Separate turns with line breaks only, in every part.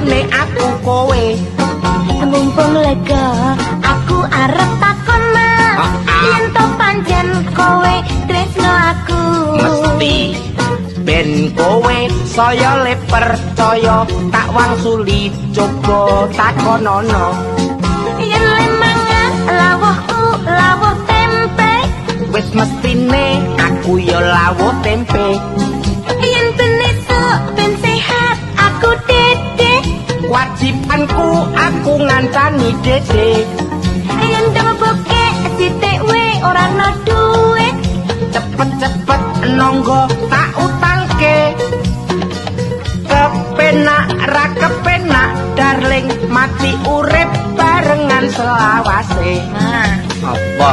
lungune aku kowe.
Mumpung lega aku arep takon mah, yen to pancen kowe tresno aku.
Mesti ben kowe saya le percaya, tak wangsuli coba takonono.
Yen le mangan lawuhku lawuh tempe,
Wis mestine aku ya lawuh tempe.
yen ben esuk ben sehat aku dede,
Wajibanku aku ngancani dede.
yen dawa bokek sithik we ora ana duit,
Cepet-cepet nonggo tak utangke. Kepenak ra kepenak darling, mati urip barengan selawase.
nah
Apa?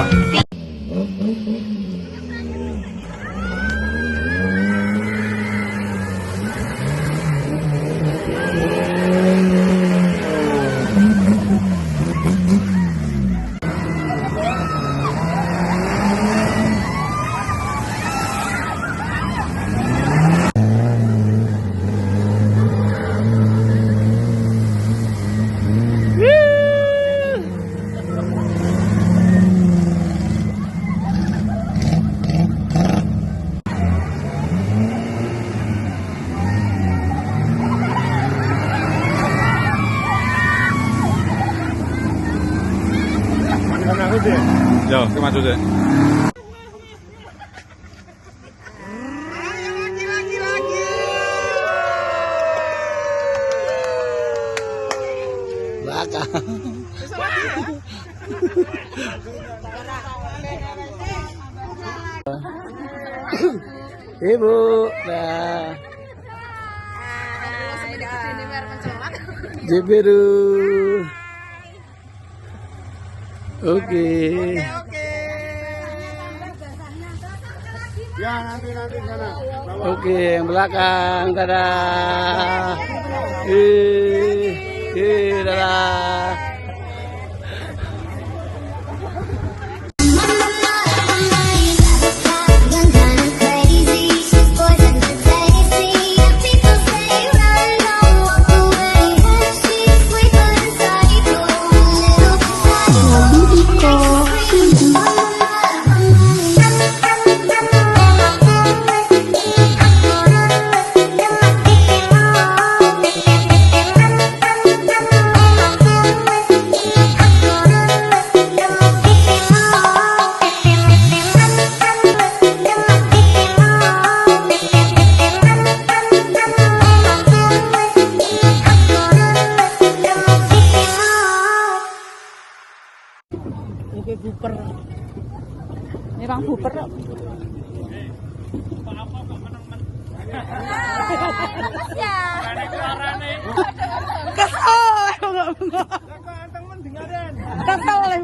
Yo, ke maju deh.
Belakang. Ibu, nah. Jeberu. Oke.
Ya, nanti sana.
Oke, yang belakang, dadah. Dadah.
Oke buper. Ini bang buper kok. Kesel. Kesel oleh